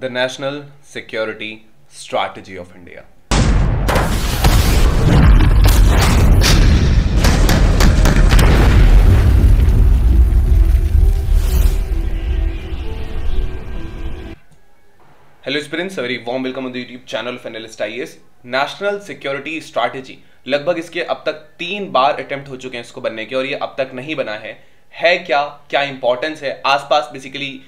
The National Security Strategy of India. Hello students, a very warm welcome on the YouTube channel of Analyst IAS. National security strategy लगभग इसके अब तक 3 बार attempt हो चुके हैं इसको बनने के, और ये अब तक नहीं बना है क्या इंपॉर्टेंस है। आसपास बेसिकली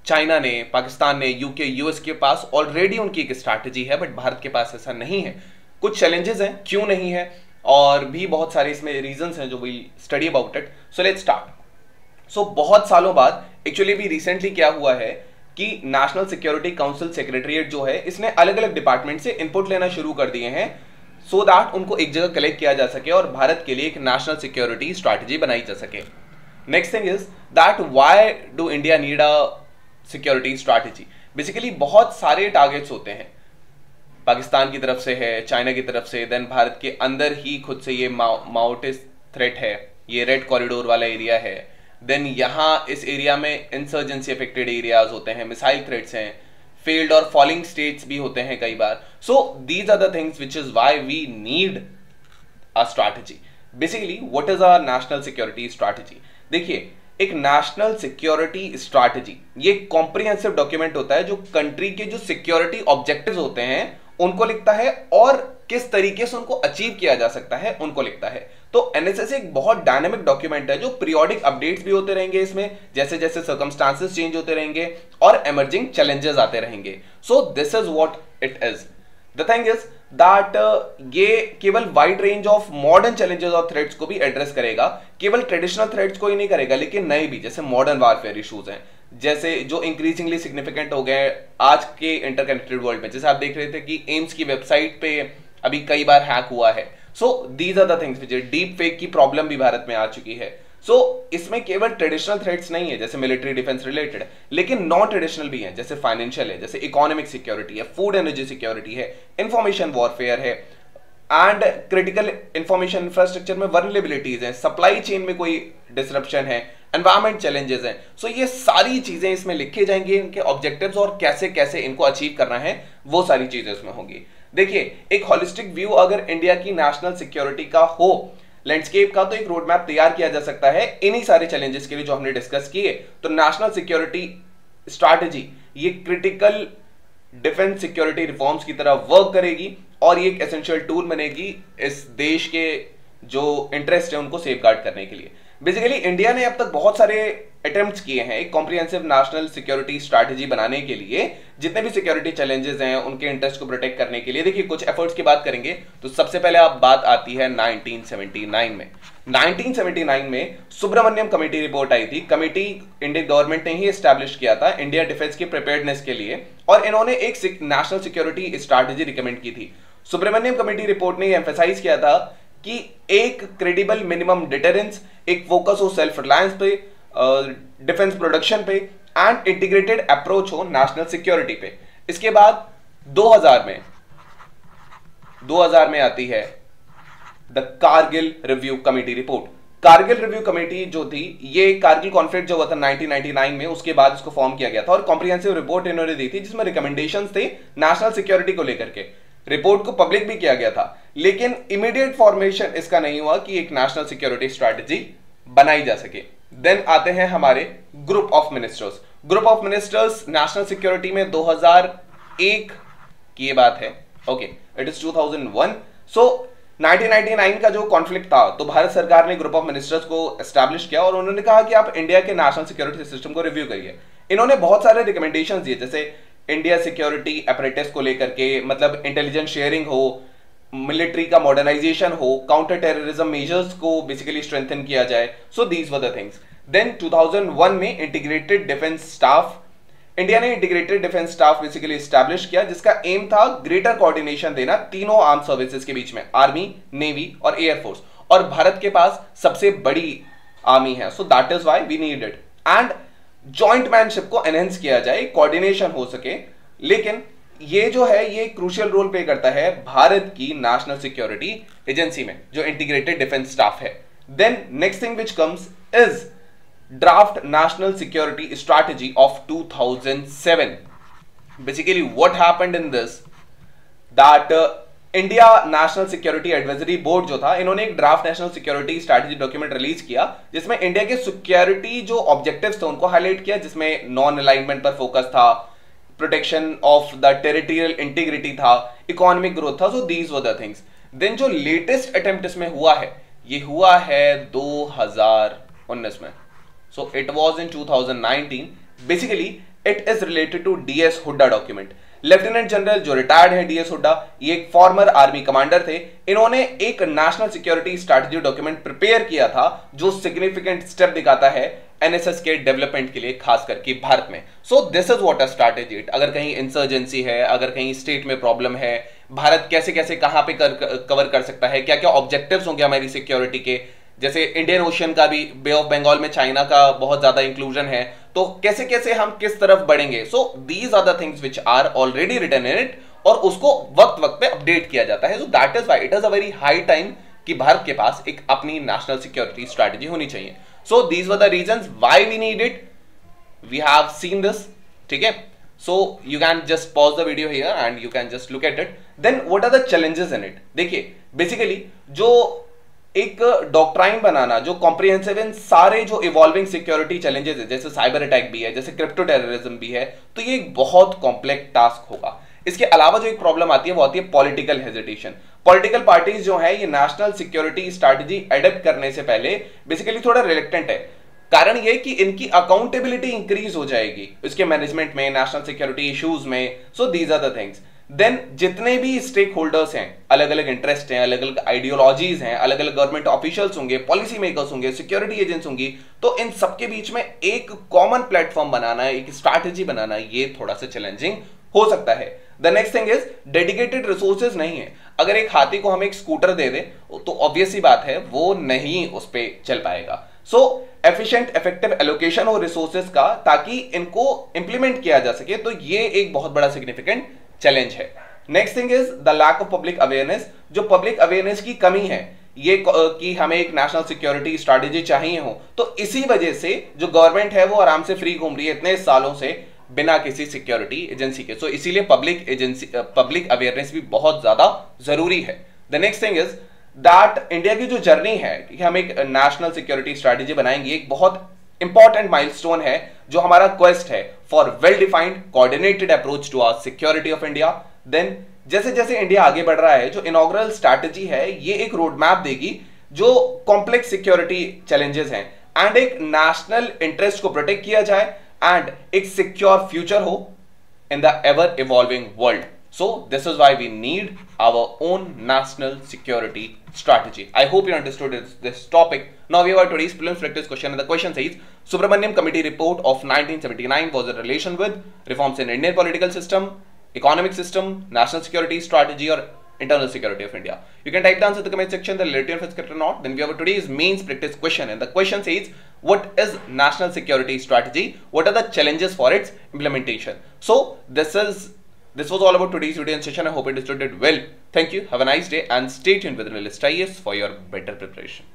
चाइना ने, पाकिस्तान ने, यूके, यूएस के पास ऑलरेडी उनकी एक स्ट्रैटेजी है, बट भारत के पास ऐसा नहीं है। कुछ चैलेंजेस हैं, क्यों नहीं है, और भी बहुत सारे इसमें रीजंस हैं जो we study about it. So let's start. So बहुत सालों बाद एक्चुअली भी रिसेंटली क्या हुआ है कि नेशनल सिक्योरिटी काउंसिल सेक्रेटरीट जो है, इसने अलग अलग डिपार्टमेंट से इनपुट लेना शुरू कर दिए हैं सो दैट उनको एक जगह कलेक्ट किया जा सके और भारत के लिए एक नेशनल सिक्योरिटी स्ट्रैटेजी बनाई जा सके। Next thing is that why do India need a security strategy. Basically बहुत सारे टारगेट्स होते हैं, पाकिस्तान की तरफ से है, चाइना की तरफ से, देन भारत के अंदर ही खुद से ये माओटिस्ट थ्रेट है, ये रेड कॉरिडोर वाला एरिया है, देन यहाँ इस एरिया में इंसर्जेंसी अफेक्टेड एरियाज होते हैं, मिसाइल थ्रेट्स हैं, फेल्ड और फॉलिंग स्टेट्स भी होते हैं कई बार। So these are the things which is why we need a strategy. Basically what is a national security strategy. देखिए, एक नेशनल सिक्योरिटी स्ट्रैटेजी ये कॉम्प्रिहेंसिव डॉक्यूमेंट होता है जो कंट्री के जो सिक्योरिटी ऑब्जेक्टिव्स होते हैं उनको लिखता है और किस तरीके से उनको अचीव किया जा सकता है उनको लिखता है। तो एनएसएस एक बहुत डायनामिक डॉक्यूमेंट है जो पीरियोडिक अपडेट्स भी होते रहेंगे इसमें, जैसे जैसे सर्कमस्टांसेस चेंज होते रहेंगे और एमर्जिंग चैलेंजेस आते रहेंगे। So this is what it is. The thing is that ये केवल wide range of modern challenges और थ्रेट्स को भी एड्रेस करेगा, केवल ट्रेडिशनल थ्रेट्स को ही नहीं करेगा, लेकिन नए भी, जैसे मॉडर्न वारफेयर इश्यूज हैं, जैसे जो इंक्रीजिंगली सिग्निफिकेंट हो गए आज के इंटरकनेक्टेड वर्ल्ड में। जैसे आप देख रहे थे कि एम्स की वेबसाइट पे अभी कई बार हैक हुआ है। So these are the things which deep fake की प्रॉब्लम भी भारत में आ चुकी है। सो इसमें केवल ट्रेडिशनल थ्रेट्स नहीं है जैसे मिलिट्री डिफेंस रिलेटेड, लेकिन नॉन ट्रेडिशनल भी हैं, जैसे फाइनेंशियल है, जैसे इकोनॉमिक सिक्योरिटी है, फूड एनर्जी सिक्योरिटी है, इंफॉर्मेशन वॉरफेयर है, एंड क्रिटिकल इंफॉर्मेशन इंफ्रास्ट्रक्चर में वल्नरेबिलिटीज हैं, सप्लाई चेन में कोई डिसरप्शन है, एनवायरमेंट चैलेंजेस हैं। सो ये सारी चीजें इसमें लिखे जाएंगे, इनके ऑब्जेक्टिव्स और कैसे कैसे इनको अचीव करना है वो सारी चीजें इसमें होंगी। देखिए, एक होलिस्टिक व्यू अगर इंडिया की नेशनल सिक्योरिटी का हो, लैंडस्केप का, तो एक रोड मैप तैयार किया जा सकता है इन्हीं सारे चैलेंजेस के लिए जो हमने डिस्कस किए। तो नेशनल सिक्योरिटी स्ट्रैटेजी ये क्रिटिकल डिफेंस सिक्योरिटी रिफॉर्म्स की तरह वर्क करेगी और ये एक एसेंशियल टूल बनेगी इस देश के जो इंटरेस्ट है उनको सेफगार्ड करने के लिए। बेसिकली इंडिया ने अब तक बहुत सारे अटेम्प्ट्स किए हैं एक कॉम्प्रिहेंसिव नेशनल सिक्योरिटी स्ट्रैटेजी बनाने के लिए, जितने भी सिक्योरिटी चैलेंजेस हैं उनके इंटरेस्ट को प्रोटेक्ट करने के लिए। देखिए, कुछ एफर्ट्स की बात करेंगे तो सबसे पहले आप बात आती है 1979 में। 1979 में सुब्रमण्यम कमेटी रिपोर्ट आई थी। कमेटी इंडियन गवर्नमेंट ने ही एस्टैब्लिश किया था इंडिया डिफेंस की प्रिपेयर्डनेस के लिए, और इन्होंने एक नेशनल सिक्योरिटी स्ट्रैटेजी रिकमेंड की थी। सुब्रमण्यम कमेटी रिपोर्ट ने एम्फेसाइज किया था कि एक क्रेडिबल मिनिमम डिटरेंस, एक फोकस हो सेल्फ रिलायंस पे, डिफेंस प्रोडक्शन पे, एंड इंटीग्रेटेड अप्रोच हो नेशनल सिक्योरिटी पे। इसके बाद 2000 में आती है the Kargil review committee report. Kargil review committee जो थी, ये कारगिल कॉन्फ्लिक्ट जो हुआ था 1999 में, उसके बाद इसको फॉर्म किया गया था और कॉम्प्रिहेंसिव रिपोर्ट इन्होंने दी थी जिसमें रिकमेंडेशंस थे नेशनल सिक्योरिटी को लेकर के। रिपोर्ट को पब्लिक भी किया गया था, लेकिन इमीडिएट फॉर्मेशन इसका नहीं हुआ कि एक नेशनल सिक्योरिटी स्ट्रैटेजी बनाई जा सके। देन आते हैं हमारे group of ministers. Group of ministers national security में 2001 की ये बात है, ओके, इट इज 2001। सो 1999 का जो कॉन्फ्लिक्ट था तो भारत सरकार ने ग्रुप ऑफ मिनिस्टर्स को एस्टैब्लिश किया और उन्होंने कहा कि आप इंडिया के नेशनल सिक्योरिटी सिस्टम को रिव्यू करिए। इन्होंने बहुत सारे रिकमेंडेशंस दिए, जैसे इंडिया सिक्योरिटी अपरेटस को लेकर के, मतलब इंटेलिजेंस शेयरिंग हो, मिलिट्री का मॉडर्नाइजेशन हो, काउंटर टेररिज्म मेजर्स को बेसिकली स्ट्रेंथन किया जाए। So these were the things. Then 2001 में इंटीग्रेटेड डिफेंस स्टाफ, इंडिया ने integrated defence staff basically establish किया जिसका एम था ग्रेटर कोऑर्डिनेशन देना तीनों आर्म सर्विसेज के बीच में, आर्मी, नेवी और एयरफोर्स। और भारत के पास सबसे बड़ी आर्मी है, so that is why we need it. And jointmanship को एनहेंस किया जाए, कोऑर्डिनेशन हो सके, लेकिन ये जो है ये क्रूशियल रोल प्ले करता है भारत की नेशनल सिक्योरिटी एजेंसी में जो इंटीग्रेटेड डिफेंस स्टाफ है। Then next thing which comes is draft national security strategy of 2007। Basically what happened in this that India national security advisory board जो था, इन्होंने एक draft national security strategy document release किया जिसमें India के security जो objectives थे उनको हाईलाइट किया, जिसमें नॉन अलाइनमेंट पर फोकस था, protection of the territorial integrity था, इकोनॉमिक ग्रोथ था. So these were the things. Then जो लेटेस्ट अटेम्प्ट इसमें हुआ है, ये हुआ है 2019 में. So it was in 2019. Basically it is related to DS Hooda document. Lieutenant general जो रिटायर्ड है डीएस हुड्डा, ये एक फॉर्मर आर्मी कमांडर थे. इन्होंने एक national security strategy document prepare किया था जो सिग्निफिकेंट स्टेप दिखाता है एनएसएस के डेवलपमेंट के लिए, खास करके भारत में. So this is what a strategy. अगर कहीं इंसर्जेंसी है, अगर कहीं स्टेट में प्रॉब्लम है, भारत कैसे कैसे कहां पे कवर कर सकता है, क्या क्या ऑब्जेक्टिव्स होंगे हमारी सिक्योरिटी के. जैसे इंडियन ओशियन का भी, बे ऑफ बंगाल में चाइना का बहुत ज्यादा इंक्लूजन है, तो कैसे कैसे हम किस तरफ बढ़ेंगे. So these are the things which are already written in it, और उसको वक्त वक्त पे अपडेट किया जाता है. So that is why it is a very high time कि भारत के पास एक अपनी नेशनल सिक्योरिटी स्ट्रैटेजी होनी चाहिए. So these were the reasons why we need it. We have seen this. ठीक है. So you can just pause the video here and you can just look at it. Then what are the challenges in it. देखिए basically जो एक doctrine बनाना जो comprehensive इन सारे जो evolving security challenges है, जैसे साइबर अटैक भी है, जैसे क्रिप्टो टेररिज्म भी है, तो ये एक बहुत कॉम्प्लेक्स टास्क होगा. इसके अलावा जो एक प्रॉब्लम आती है वो आती है पॉलिटिकल हेजिटेशन. पॉलिटिकल पार्टीज जो है ये नेशनल सिक्योरिटी स्ट्रैटेजी एडप्ट करने से पहले बेसिकली थोड़ा रिलेक्टेंट है. कारण ये कि इनकी अकाउंटेबिलिटी इंक्रीज हो जाएगी इसके मैनेजमेंट में, नेशनल सिक्योरिटी इश्यूज में. So these are the things. Then जितने भी स्टेक होल्डर्स हैं, अलग अलग इंटरेस्ट हैं, अलग अलग आइडियोलॉजीज हैं, अलग अलग गवर्नमेंट ऑफिशियल्स होंगे, पॉलिसी मेकर्स होंगे, सिक्योरिटी एजेंट्स होंगी, तो इन सबके बीच में एक कॉमन प्लेटफॉर्म बनाना, एक स्ट्रैटेजी बनाना, ये थोड़ा सा चैलेंजिंग हो सकता है. The next thing is dedicated resources नहीं है. अगर एक हाथी को हम एक स्कूटर दे दें तो ऑब्वियस सी बात है वो नहीं उस पर चल पाएगा. सो एफिशिएंट इफेक्टिव एलोकेशन हो रिसोर्सेज का, ताकि इनको इंप्लीमेंट किया जा सके, तो ये एक बहुत बड़ा सिग्निफिकेंट चैलेंज है. Next thing is the lack of public awareness. जो पब्लिक अवेयरनेस की कमी है, ये कि हमें एक नेशनल सिक्योरिटी स्ट्रैटेजी चाहिए हो, तो इसी वजह से जो गवर्नमेंट है वो आराम से फ्री घूम रही है इतने सालों से बिना किसी सिक्योरिटी एजेंसी के. सो इसीलिए पब्लिक अवेयरनेस भी बहुत ज्यादा जरूरी है. The next thing is that India की जो जर्नी है कि हम एक नेशनल सिक्योरिटी स्ट्रैटेजी बनाएंगे, एक बहुत इंपॉर्टेंट माइलस्टोन है जो हमारा क्वेस्ट है for well defined coordinated approach to our security of India. Then जैसे जैसे इंडिया आगे बढ़ रहा है, जो इनॉग्रल स्ट्रैटेजी है ये एक रोड मैप देगी जो कॉम्प्लेक्स सिक्योरिटी चैलेंजेस हैं, एंड एक नेशनल इंटरेस्ट को प्रोटेक्ट किया जाए, एंड एक सिक्योर फ्यूचर हो in the ever evolving world. So this is why we need our own national security strategy. I hope you understood this topic. Now we have today's prelims practice question, and the question says Subramaniam Committee report of 1979 was in relation with reforms in Indian political system, economic system, national security strategy, or internal security of India. You can type the answer in the comment section, the relative is correct or not. Then we have today's mains practice question, and the question says what is national security strategy? What are the challenges for its implementation? So this was all about today's video and session. I hope you understood it well. Thank you. Have a nice day and stay tuned with Analyst IAS for your better preparation.